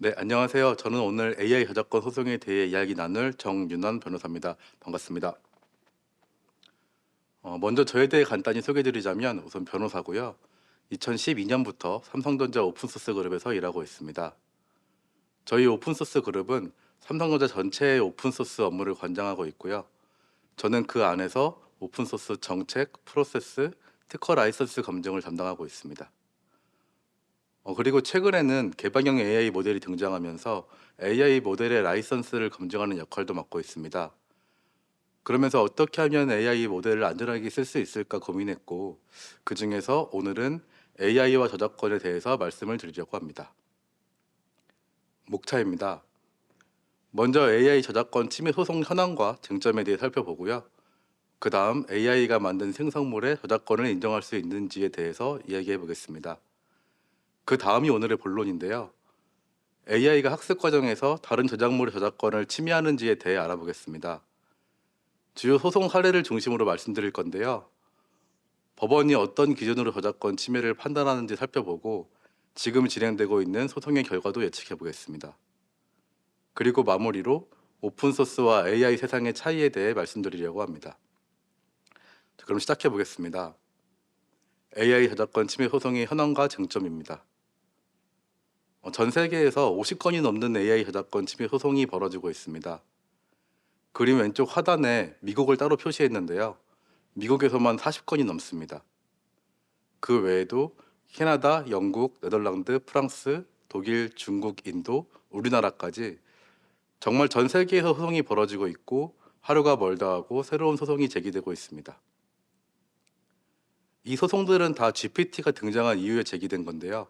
네, 안녕하세요. 저는 오늘 AI 저작권 소송에 대해 이야기 나눌 정윤환 변호사입니다. 반갑습니다. 먼저 저에 대해 간단히 소개드리자면 우선 변호사고요. 2012년부터 삼성전자 오픈소스 그룹에서 일하고 있습니다. 저희 오픈소스 그룹은 삼성전자 전체의 오픈소스 업무를 관장하고 있고요. 저는 그 안에서 오픈소스 정책, 프로세스, 특허 라이선스 검증을 담당하고 있습니다. 그리고 최근에는 개방형 AI 모델이 등장하면서 AI 모델의 라이선스를 검증하는 역할도 맡고 있습니다. 그러면서 어떻게 하면 AI 모델을 안전하게 쓸 수 있을까 고민했고, 그 중에서 오늘은 AI와 저작권에 대해서 말씀을 드리려고 합니다. 목차입니다. 먼저 AI 저작권 침해 소송 현황과 쟁점에 대해 살펴보고요. 그 다음 AI가 만든 생성물의 저작권을 인정할 수 있는지에 대해서 이야기해 보겠습니다. 그 다음이 오늘의 본론인데요. AI가 학습 과정에서 다른 저작물의 저작권을 침해하는지에 대해 알아보겠습니다. 주요 소송 사례를 중심으로 말씀드릴 건데요. 법원이 어떤 기준으로 저작권 침해를 판단하는지 살펴보고 지금 진행되고 있는 소송의 결과도 예측해 보겠습니다. 그리고 마무리로 오픈소스와 AI 세상의 차이에 대해 말씀드리려고 합니다. 자, 그럼 시작해 보겠습니다. AI 저작권 침해 소송의 현황과 쟁점입니다. 전 세계에서 50건이 넘는 AI 저작권 침해 소송이 벌어지고 있습니다. 그림 왼쪽 하단에 미국을 따로 표시했는데요. 미국에서만 40건이 넘습니다. 그 외에도 캐나다, 영국, 네덜란드, 프랑스, 독일, 중국, 인도, 우리나라까지 정말 전 세계에서 소송이 벌어지고 있고 하루가 멀다 하고 새로운 소송이 제기되고 있습니다. 이 소송들은 다 GPT가 등장한 이후에 제기된 건데요.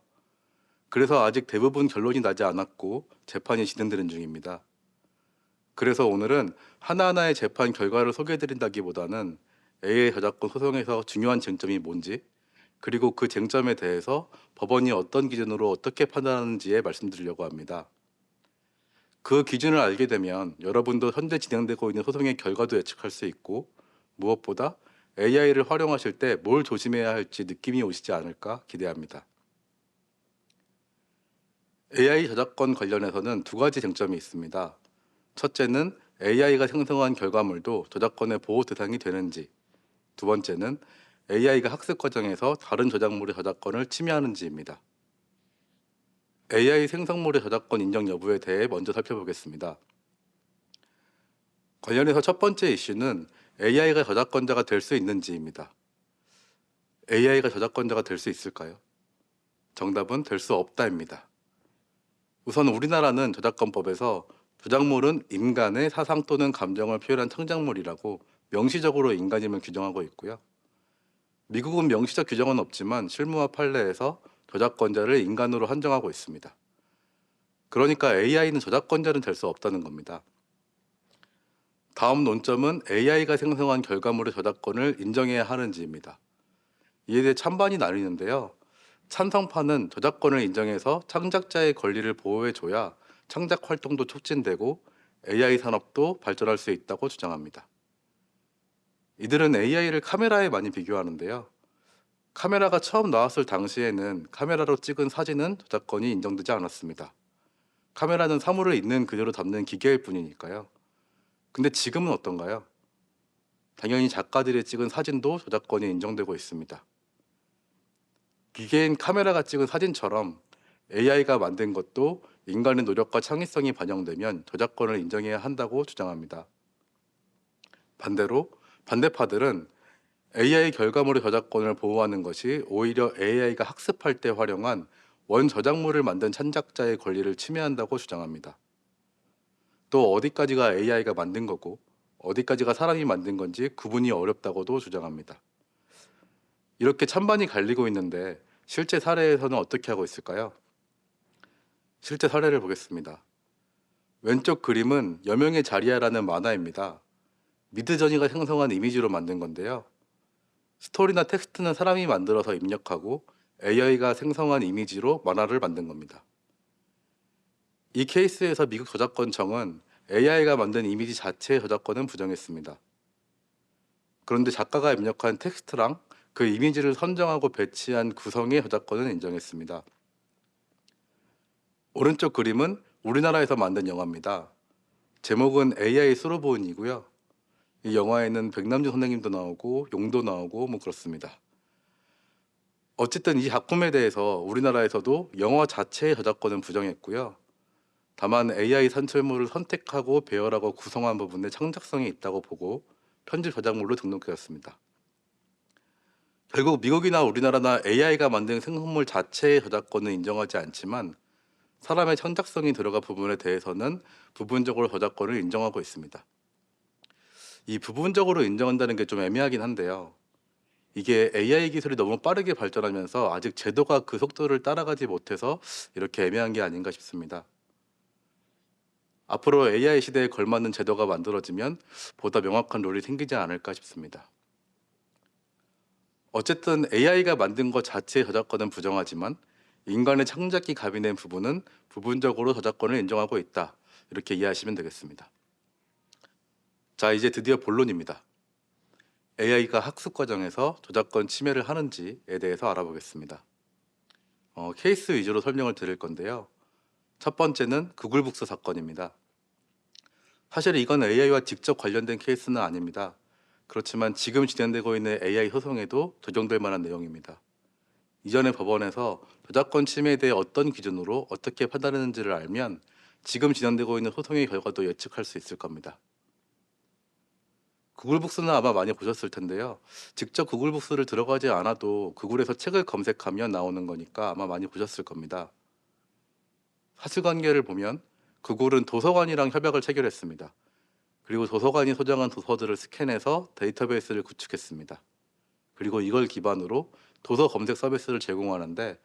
그래서 아직 대부분 결론이 나지 않았고 재판이 진행되는 중입니다. 그래서 오늘은 하나하나의 재판 결과를 소개해드린다기보다는 AI 저작권 소송에서 중요한 쟁점이 뭔지, 그리고 그 쟁점에 대해서 법원이 어떤 기준으로 어떻게 판단하는지에 말씀드리려고 합니다. 그 기준을 알게 되면 여러분도 현재 진행되고 있는 소송의 결과도 예측할 수 있고, 무엇보다 AI를 활용하실 때 뭘 조심해야 할지 느낌이 오시지 않을까 기대합니다. AI 저작권 관련해서는 두 가지 쟁점이 있습니다. 첫째는 AI가 생성한 결과물도 저작권의 보호 대상이 되는지, 두 번째는 AI가 학습 과정에서 다른 저작물의 저작권을 침해하는지입니다. AI 생성물의 저작권 인정 여부에 대해 먼저 살펴보겠습니다. 관련해서 첫 번째 이슈는 AI가 저작권자가 될 수 있는지입니다. AI가 저작권자가 될 수 있을까요? 정답은 될 수 없다입니다. 우선 우리나라는 저작권법에서 저작물은 인간의 사상 또는 감정을 표현한 창작물이라고 명시적으로 인간임을 규정하고 있고요. 미국은 명시적 규정은 없지만 실무와 판례에서 저작권자를 인간으로 한정하고 있습니다. 그러니까 AI는 저작권자는 될 수 없다는 겁니다. 다음 논점은 AI가 생성한 결과물의 저작권을 인정해야 하는지입니다. 이에 대해 찬반이 나뉘는데요. 찬성파는 저작권을 인정해서 창작자의 권리를 보호해줘야 창작 활동도 촉진되고 AI 산업도 발전할 수 있다고 주장합니다. 이들은 AI를 카메라에 많이 비교하는데요. 카메라가 처음 나왔을 당시에는 카메라로 찍은 사진은 저작권이 인정되지 않았습니다. 카메라는 사물을 있는 그대로 담는 기계일 뿐이니까요. 근데 지금은 어떤가요? 당연히 작가들이 찍은 사진도 저작권이 인정되고 있습니다. 기계인 카메라가 찍은 사진처럼 AI가 만든 것도 인간의 노력과 창의성이 반영되면 저작권을 인정해야 한다고 주장합니다. 반대로 반대파들은 AI 결과물의 저작권을 보호하는 것이 오히려 AI가 학습할 때 활용한 원 저작물을 만든 창작자의 권리를 침해한다고 주장합니다. 또 어디까지가 AI가 만든 거고 어디까지가 사람이 만든 건지 구분이 어렵다고도 주장합니다. 이렇게 찬반이 갈리고 있는데 실제 사례에서는 어떻게 하고 있을까요? 실제 사례를 보겠습니다. 왼쪽 그림은 여명의 자리야라는 만화입니다. 미드저니가 생성한 이미지로 만든 건데요. 스토리나 텍스트는 사람이 만들어서 입력하고 AI가 생성한 이미지로 만화를 만든 겁니다. 이 케이스에서 미국 저작권청은 AI가 만든 이미지 자체의 저작권은 부정했습니다. 그런데 작가가 입력한 텍스트랑 그 이미지를 선정하고 배치한 구성의 저작권은 인정했습니다. 오른쪽 그림은 우리나라에서 만든 영화입니다. 제목은 AI 스로보인이고요. 이 영화에는 백남준 선생님도 나오고 용도 나오고 뭐 그렇습니다. 어쨌든 이 작품에 대해서 우리나라에서도 영화 자체의 저작권은 부정했고요. 다만 AI 산출물을 선택하고 배열하고 구성한 부분에 창작성이 있다고 보고 편집 저작물로 등록되었습니다. 결국 미국이나 우리나라나 AI가 만든 생성물 자체의 저작권은 인정하지 않지만 사람의 창작성이 들어간 부분에 대해서는 부분적으로 저작권을 인정하고 있습니다. 이 부분적으로 인정한다는 게 좀 애매하긴 한데요. 이게 AI 기술이 너무 빠르게 발전하면서 아직 제도가 그 속도를 따라가지 못해서 이렇게 애매한 게 아닌가 싶습니다. 앞으로 AI 시대에 걸맞는 제도가 만들어지면 보다 명확한 룰이 생기지 않을까 싶습니다. 어쨌든 AI가 만든 것 자체의 저작권은 부정하지만 인간의 창작기 가미된 부분은 부분적으로 저작권을 인정하고 있다. 이렇게 이해하시면 되겠습니다. 자, 이제 드디어 본론입니다. AI가 학습 과정에서 저작권 침해를 하는지에 대해서 알아보겠습니다. 케이스 위주로 설명을 드릴 건데요. 첫 번째는 구글북스 사건입니다. 사실 이건 AI와 직접 관련된 케이스는 아닙니다. 그렇지만 지금 진행되고 있는 AI 소송에도 적용될 만한 내용입니다. 이전에 법원에서 저작권 침해에 대해 어떤 기준으로 어떻게 판단했는지를 알면 지금 진행되고 있는 소송의 결과도 예측할 수 있을 겁니다. 구글북스는 아마 많이 보셨을 텐데요. 직접 구글북스를 들어가지 않아도 구글에서 책을 검색하면 나오는 거니까 아마 많이 보셨을 겁니다. 사실관계를 보면 구글은 도서관이랑 협약을 체결했습니다. 그리고 도서관이 소장한 도서들을 스캔해서 데이터베이스를 구축했습니다. 그리고 이걸 기반으로 도서 검색 서비스를 제공하는데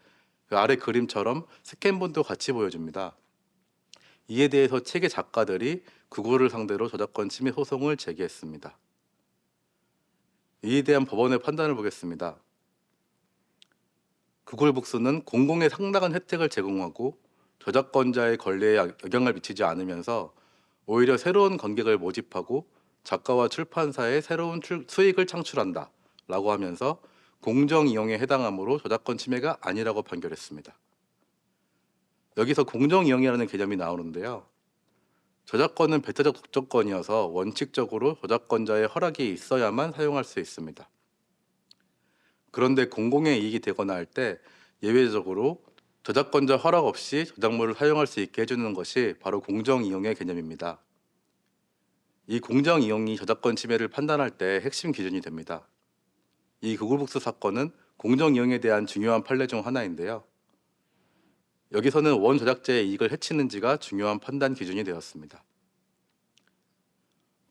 그 아래 그림처럼 스캔본도 같이 보여줍니다. 이에 대해서 책의 작가들이 구글을 상대로 저작권 침해 소송을 제기했습니다. 이에 대한 법원의 판단을 보겠습니다. 구글북스는 공공에 상당한 혜택을 제공하고 저작권자의 권리에 영향을 미치지 않으면서 오히려 새로운 관객을 모집하고 작가와 출판사에 새로운 수익을 창출한다 라고 하면서 공정 이용에 해당하므로 저작권 침해가 아니라고 판결했습니다. 여기서 공정 이용이라는 개념이 나오는데요. 저작권은 배타적 독점권이어서 원칙적으로 저작권자의 허락이 있어야만 사용할 수 있습니다. 그런데 공공의 이익이 되거나 할 때 예외적으로 저작권자 허락 없이 저작물을 사용할 수 있게 해주는 것이 바로 공정 이용의 개념입니다. 이 공정 이용이 저작권 침해를 판단할 때 핵심 기준이 됩니다. 이 구글북스 사건은 공정 이용에 대한 중요한 판례 중 하나인데요. 여기서는 원 저작자의 이익을 해치는지가 중요한 판단 기준이 되었습니다.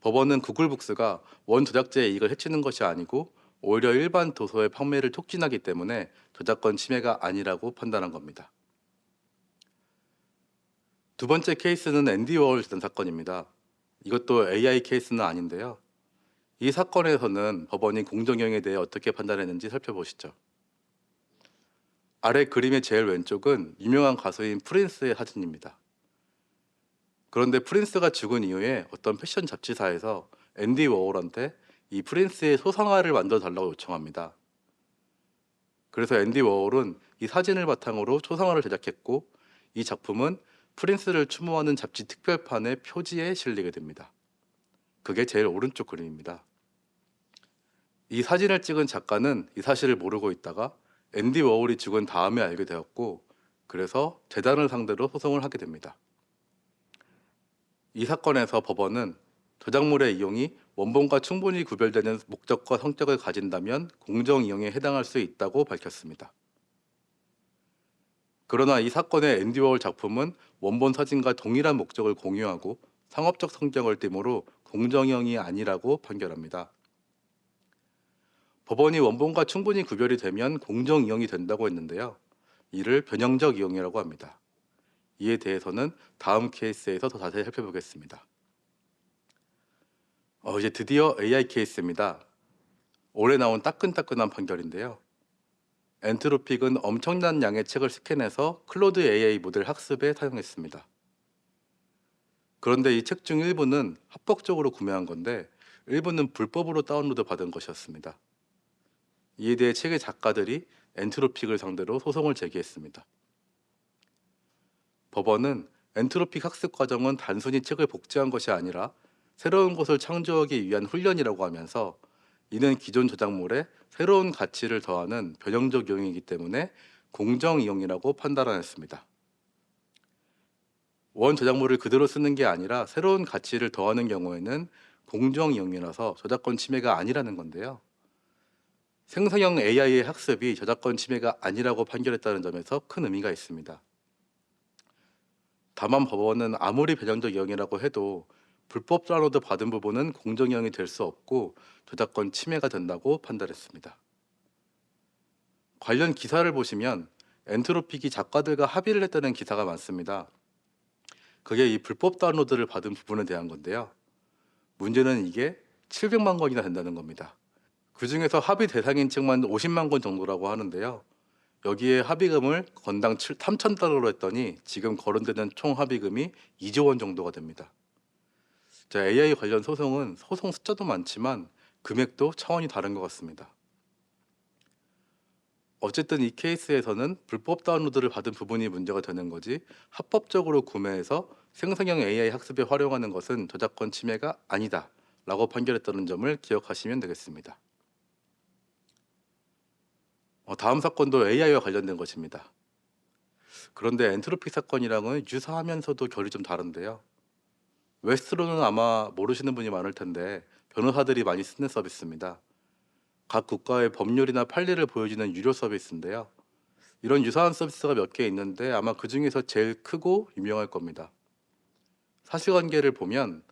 법원은 구글북스가 원 저작자의 이익을 해치는 것이 아니고 오히려 일반 도서의 판매를 촉진하기 때문에 저작권 침해가 아니라고 판단한 겁니다. 두 번째 케이스는 앤디 워홀 재단 사건입니다. 이것도 AI 케이스는 아닌데요. 이 사건에서는 법원이 공정이용에 대해 어떻게 판단했는지 살펴보시죠. 아래 그림의 제일 왼쪽은 유명한 가수인 프린스의 사진입니다. 그런데 프린스가 죽은 이후에 어떤 패션 잡지사에서 앤디 워홀한테 이 프린스의 소상화를 만들어 달라고 요청합니다. 그래서 앤디 워홀은 이 사진을 바탕으로 초상화를 제작했고 이 작품은 프린스를 추모하는 잡지 특별판의 표지에 실리게 됩니다. 그게 제일 오른쪽 그림입니다. 이 사진을 찍은 작가는 이 사실을 모르고 있다가 앤디 워홀이 죽은 다음에 알게 되었고 그래서 재단을 상대로 소송을 하게 됩니다. 이 사건에서 법원은 저작물의 이용이 원본과 충분히 구별되는 목적과 성격을 가진다면 공정 이용에 해당할 수 있다고 밝혔습니다. 그러나 이 사건의 앤디 워홀 작품은 원본 사진과 동일한 목적을 공유하고 상업적 성격을 띠므로 공정 이용이 아니라고 판결합니다. 법원이 원본과 충분히 구별이 되면 공정 이용이 된다고 했는데요. 이를 변형적 이용이라고 합니다. 이에 대해서는 다음 케이스에서 더 자세히 살펴보겠습니다. 이제 드디어 AI 케이스입니다. 올해 나온 따끈따끈한 판결인데요. 엔트로픽은 엄청난 양의 책을 스캔해서 클로드 AI 모델 학습에 사용했습니다. 그런데 이 책 중 일부는 합법적으로 구매한 건데 일부는 불법으로 다운로드 받은 것이었습니다. 이에 대해 책의 작가들이 엔트로픽을 상대로 소송을 제기했습니다. 법원은 엔트로픽 학습 과정은 단순히 책을 복제한 것이 아니라 새로운 것을 창조하기 위한 훈련이라고 하면서, 이는 기존 저작물에 새로운 가치를 더하는 변형적 이용이기 때문에 공정 이용이라고 판단하였습니다. 원 저작물을 그대로 쓰는 게 아니라 새로운 가치를 더하는 경우에는 공정 이용이라서 저작권 침해가 아니라는 건데요. 생성형 AI의 학습이 저작권 침해가 아니라고 판결했다는 점에서 큰 의미가 있습니다. 다만 법원은 아무리 변형적 이용이라고 해도 불법 다운로드 받은 부분은 공정 이용이 될 수 없고 저작권 침해가 된다고 판단했습니다. 관련 기사를 보시면 엔트로픽이 작가들과 합의를 했다는 기사가 많습니다. 그게 이 불법 다운로드를 받은 부분에 대한 건데요. 문제는 이게 700만 건이나 된다는 겁니다. 그 중에서 합의 대상인 책만 50만 건 정도라고 하는데요. 여기에 합의금을 건당 3,000달러로 했더니 지금 거론되는 총 합의금이 2조 원 정도가 됩니다. 자, AI 관련 소송은 소송 숫자도 많지만 금액도 차원이 다른 것 같습니다. 어쨌든 이 케이스에서는 불법 다운로드를 받은 부분이 문제가 되는 거지, 합법적으로 구매해서 생성형 AI 학습에 활용하는 것은 저작권 침해가 아니다 라고 판결했다는 점을 기억하시면 되겠습니다. 다음 사건도 AI와 관련된 것입니다. 그런데 엔트로픽 사건이랑은 유사하면서도 결이 좀 다른데요. 웨스트로는 아마 모르시는 분이 많을 텐데 변호사들이 많이 쓰는 서비스입니다. 각 국가의 법률이나 판례를 보여주는 유료 서비스인데요. 이런 유사한 서비스가 몇 개 있는데 아마 그 중에서 제일 크고 유명할 겁니다. 사실관계를 보면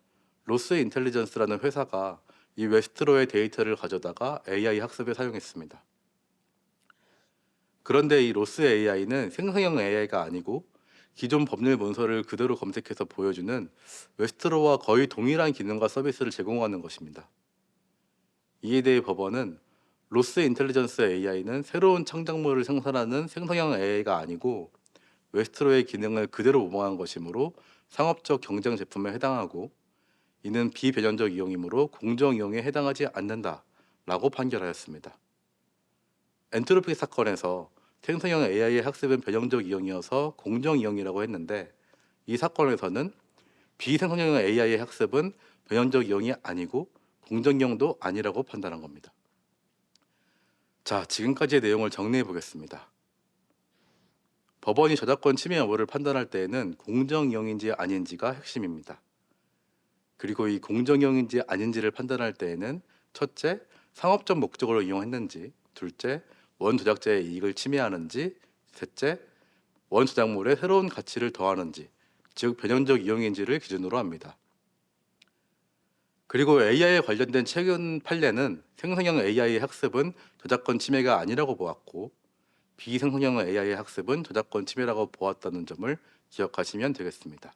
로스 인텔리전스라는 회사가 이 웨스트로의 데이터를 가져다가 AI 학습에 사용했습니다. 그런데 이 로스 AI는 생성형 AI가 아니고 기존 법률 문서를 그대로 검색해서 보여주는 웨스트로와 거의 동일한 기능과 서비스를 제공하는 것입니다. 이에 대해 법원은 로스 인텔리전스 AI는 새로운 창작물을 생산하는 생성형 AI가 아니고 웨스트로의 기능을 그대로模仿한 것이므로 상업적 경쟁 제품에 해당하고, 이는 비변형적 이용이므로 공정 이용에 해당하지 않는다라고 판결하였습니다. 엔트로피 사건에서 생성형 AI의 학습은 변형적 이용이어서 공정 이용이라고 했는데, 이 사건에서는 비생성형 AI의 학습은 변형적 이용이 아니고 공정 이용도 아니라고 판단한 겁니다. 자, 지금까지의 내용을 정리해 보겠습니다. 법원이 저작권 침해 여부를 판단할 때에는 공정 이용인지 아닌지가 핵심입니다. 그리고 이 공정 이용인지 아닌지를 판단할 때에는 첫째, 상업적 목적으로 이용했는지, 둘째, 원 저작자의 이익을 침해하는지, 셋째, 원 저작물에 새로운 가치를 더하는지, 즉 변형적 이용인지를 기준으로 합니다. 그리고 AI에 관련된 최근 판례는 생성형 AI의 학습은 저작권 침해가 아니라고 보았고, 비생성형 AI의 학습은 저작권 침해라고 보았다는 점을 기억하시면 되겠습니다.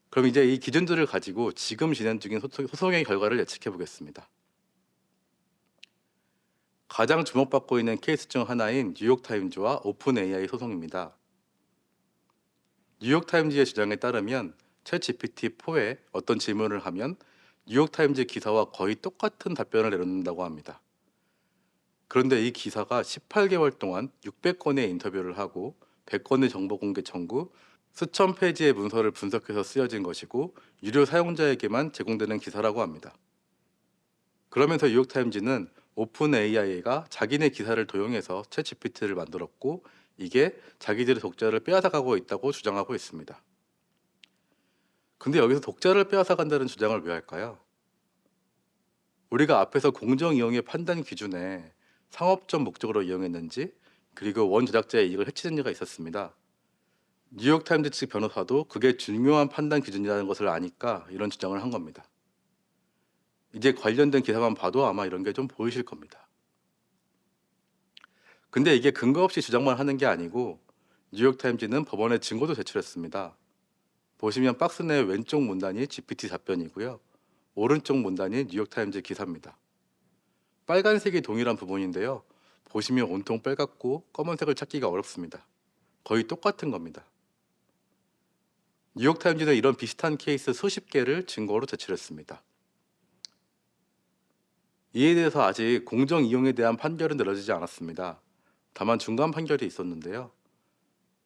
그럼 이제 이 기준들을 가지고 지금 진행 중인 소송의 결과를 예측해 보겠습니다. 가장 주목받고 있는 케이스 중 하나인 뉴욕타임즈와 오픈 AI 소송입니다. 뉴욕타임즈의 주장에 따르면 챗 GPT-4에 어떤 질문을 하면 뉴욕타임즈 기사와 거의 똑같은 답변을 내놓는다고 합니다. 그런데 이 기사가 18개월 동안 600건의 인터뷰를 하고 100건의 정보 공개 청구, 수천 페이지의 문서를 분석해서 쓰여진 것이고 유료 사용자에게만 제공되는 기사라고 합니다. 그러면서 뉴욕타임즈는 오픈 AI가 자기네 기사를 도용해서 챗 GPT를 만들었고, 이게 자기들의 독자를 빼앗아가고 있다고 주장하고 있습니다. 근데 여기서 독자를 빼앗아간다는 주장을 왜 할까요? 우리가 앞에서 공정 이용의 판단 기준에 상업적 목적으로 이용했는지, 그리고 원 제작자의 이익을 해치는지가 있었습니다. 뉴욕타임즈 측 변호사도 그게 중요한 판단 기준이라는 것을 아니까 이런 주장을 한 겁니다. 이제 관련된 기사만 봐도 아마 이런 게 좀 보이실 겁니다. 근데 이게 근거 없이 주장만 하는 게 아니고 뉴욕타임즈는 법원에 증거도 제출했습니다. 보시면 박스 내 왼쪽 문단이 GPT 답변이고요. 오른쪽 문단이 뉴욕타임즈 기사입니다. 빨간색이 동일한 부분인데요. 보시면 온통 빨갛고 검은색을 찾기가 어렵습니다. 거의 똑같은 겁니다. 뉴욕타임즈는 이런 비슷한 케이스 수십 개를 증거로 제출했습니다. 이에 대해서 아직 공정 이용에 대한 판결은 내려지지 않았습니다. 다만 중간 판결이 있었는데요.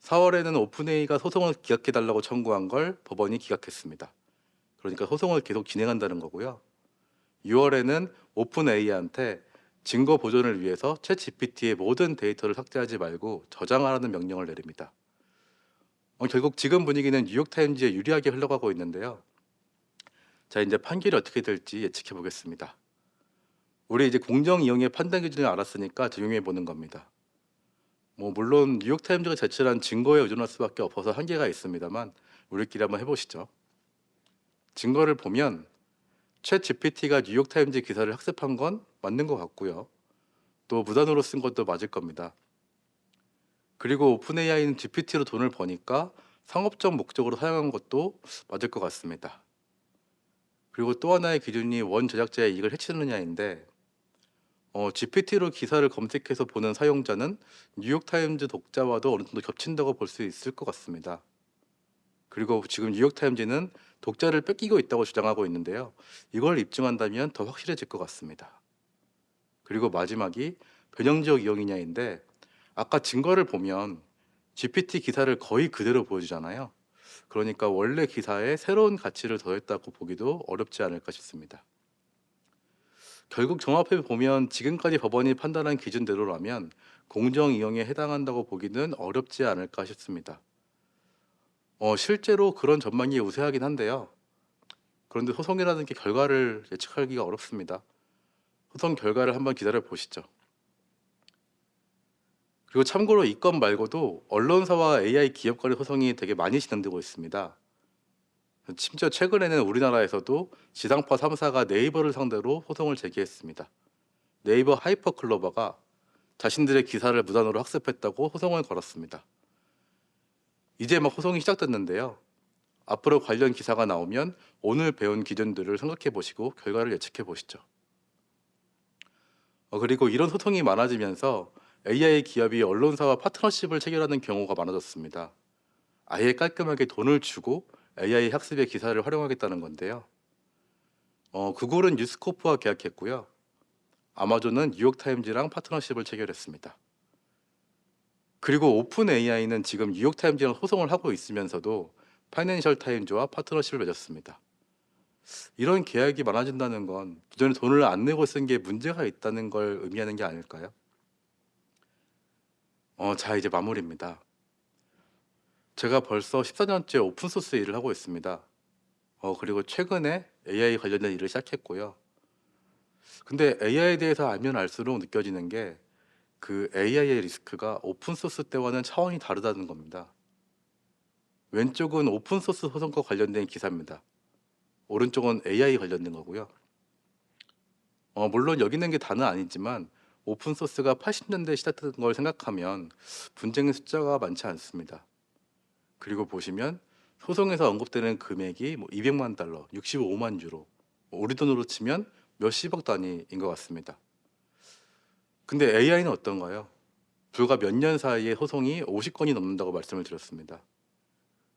4월에는 오픈AI가 소송을 기각해달라고 청구한 걸 법원이 기각했습니다. 그러니까 소송을 계속 진행한다는 거고요. 6월에는 오픈AI한테 증거 보존을 위해서 챗GPT의 모든 데이터를 삭제하지 말고 저장하라는 명령을 내립니다. 결국 지금 분위기는 뉴욕타임즈에 유리하게 흘러가고 있는데요. 자, 이제 판결이 어떻게 될지 예측해 보겠습니다. 우리 이제 공정 이용의 판단 기준을 알았으니까 적용해 보는 겁니다. 물론 뉴욕타임즈가 제출한 증거에 의존할 수밖에 없어서 한계가 있습니다만 우리끼리 한번 해보시죠. 증거를 보면 챗 GPT가 뉴욕타임즈 기사를 학습한 건 맞는 것 같고요. 또 무단으로 쓴 것도 맞을 겁니다. 그리고 오픈AI는 GPT로 돈을 버니까 상업적 목적으로 사용한 것도 맞을 것 같습니다. 그리고 또 하나의 기준이 원 제작자의 이익을 해치느냐인데 GPT로 기사를 검색해서 보는 사용자는 뉴욕타임즈 독자와도 어느 정도 겹친다고 볼 수 있을 것 같습니다. 그리고 지금 뉴욕타임즈는 독자를 뺏기고 있다고 주장하고 있는데요. 이걸 입증한다면 더 확실해질 것 같습니다. 그리고 마지막이 변형적 이용이냐인데 아까 증거를 보면 GPT 기사를 거의 그대로 보여주잖아요. 그러니까 원래 기사에 새로운 가치를 더했다고 보기도 어렵지 않을까 싶습니다. 결국 종합해 보면 지금까지 법원이 판단한 기준대로라면 공정 이용에 해당한다고 보기는 어렵지 않을까 싶습니다. 실제로 그런 전망이 우세하긴 한데요. 그런데 소송이라는 게 결과를 예측하기가 어렵습니다. 소송 결과를 한번 기다려 보시죠. 그리고 참고로 이 건 말고도 언론사와 AI 기업 간의 소송이 되게 많이 진행되고 있습니다. 심지어 최근에는 우리나라에서도 지상파 3사가 네이버를 상대로 소송을 제기했습니다. 네이버 하이퍼클로버가 자신들의 기사를 무단으로 학습했다고 소송을 걸었습니다. 이제 막 소송이 시작됐는데요. 앞으로 관련 기사가 나오면 오늘 배운 기준들을 생각해 보시고 결과를 예측해 보시죠. 그리고 이런 소통이 많아지면서 AI 기업이 언론사와 파트너십을 체결하는 경우가 많아졌습니다. 아예 깔끔하게 돈을 주고 AI 학습의 기사를 활용하겠다는 건데요. 구글은 뉴스코프와 계약했고요. 아마존은 뉴욕타임즈랑 파트너십을 체결했습니다. 그리고 오픈 AI는 지금 뉴욕타임즈랑 소송을 하고 있으면서도 파이낸셜 타임즈와 파트너십을 맺었습니다. 이런 계약이 많아진다는 건 기존에 돈을 안 내고 쓴 게 문제가 있다는 걸 의미하는 게 아닐까요? 자, 이제 마무리입니다. 제가 벌써 14년째 오픈소스 일을 하고 있습니다. 그리고 최근에 AI 관련된 일을 시작했고요. 근데 AI에 대해서 알면 알수록 느껴지는 게 그 AI의 리스크가 오픈소스 때와는 차원이 다르다는 겁니다. 왼쪽은 오픈소스 소송과 관련된 기사입니다. 오른쪽은 AI 관련된 거고요. 물론 여기 있는 게 다는 아니지만 오픈소스가 80년대에 시작된 걸 생각하면 분쟁의 숫자가 많지 않습니다. 그리고 보시면 소송에서 언급되는 금액이 200만 달러, 65만 유로, 우리 돈으로 치면 몇십억 단위인 것 같습니다. 근데 AI는 어떤가요? 불과 몇 년 사이에 소송이 50건이 넘는다고 말씀을 드렸습니다.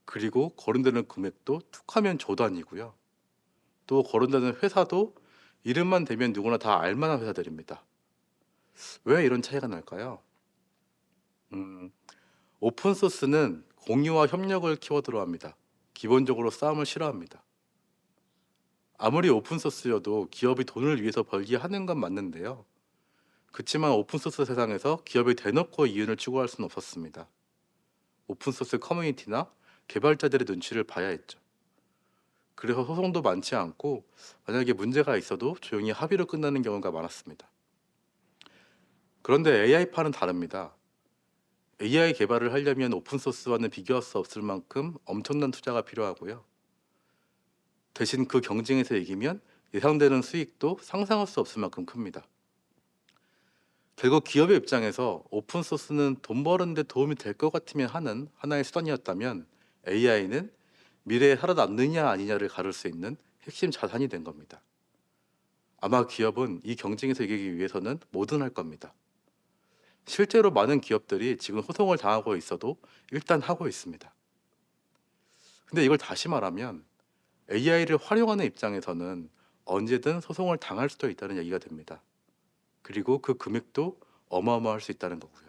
그리고 거론되는 금액도 툭하면 조 단위고요. 또 거론되는 회사도 이름만 대면 누구나 다 알만한 회사들입니다. 왜 이런 차이가 날까요? 음, 오픈소스는 공유와 협력을 키워드로 합니다. 기본적으로 싸움을 싫어합니다. 아무리 오픈소스여도 기업이 돈을 위해서 벌기 하는 건 맞는데요. 그렇지만 오픈소스 세상에서 기업이 대놓고 이윤을 추구할 수는 없었습니다. 오픈소스 커뮤니티나 개발자들의 눈치를 봐야 했죠. 그래서 소송도 많지 않고 만약에 문제가 있어도 조용히 합의로 끝나는 경우가 많았습니다. 그런데 AI파는 다릅니다. AI 개발을 하려면 오픈소스와는 비교할 수 없을 만큼 엄청난 투자가 필요하고요. 대신 그 경쟁에서 이기면 예상되는 수익도 상상할 수 없을 만큼 큽니다. 결국 기업의 입장에서 오픈소스는 돈 버는 데 도움이 될 것 같으면 하는 하나의 수단이었다면 AI는 미래에 살아남느냐 아니냐를 가를 수 있는 핵심 자산이 된 겁니다. 아마 기업은 이 경쟁에서 이기기 위해서는 뭐든 할 겁니다. 실제로 많은 기업들이 지금 소송을 당하고 있어도 일단 하고 있습니다. 근데 이걸 다시 말하면 AI를 활용하는 입장에서는 언제든 소송을 당할 수도 있다는 얘기가 됩니다. 그리고 그 금액도 어마어마할 수 있다는 거고요.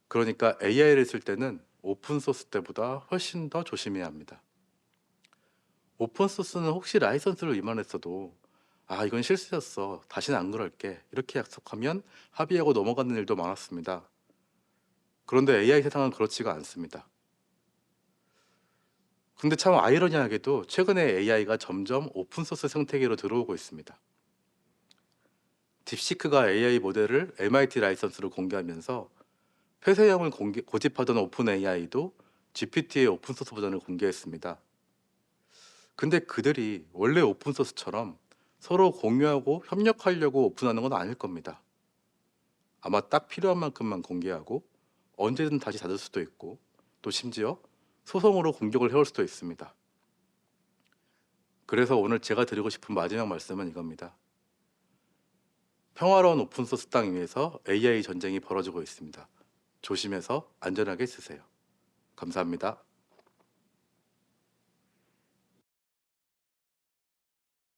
그러니까 AI를 쓸 때는 오픈 소스 때보다 훨씬 더 조심해야 합니다. 오픈 소스는 혹시 라이선스를 위반했어도 이건 실수였어. 다시는 안 그럴게. 이렇게 약속하면 합의하고 넘어가는 일도 많았습니다. 그런데 AI 세상은 그렇지가 않습니다. 근데 참 아이러니하게도 최근에 AI가 점점 오픈소스 생태계로 들어오고 있습니다. 딥시크가 AI 모델을 MIT 라이선스로 공개하면서 폐쇄형을 고집하던 오픈 AI도 GPT의 오픈소스 버전을 공개했습니다. 근데 그들이 원래 오픈소스처럼 서로 공유하고 협력하려고 오픈하는 건 아닐 겁니다. 아마 딱 필요한 만큼만 공개하고 언제든 다시 닫을 수도 있고 또 심지어 소송으로 공격을 해올 수도 있습니다. 그래서 오늘 제가 드리고 싶은 마지막 말씀은 이겁니다. 평화로운 오픈소스 땅 위에서 AI 전쟁이 벌어지고 있습니다. 조심해서 안전하게 쓰세요. 감사합니다.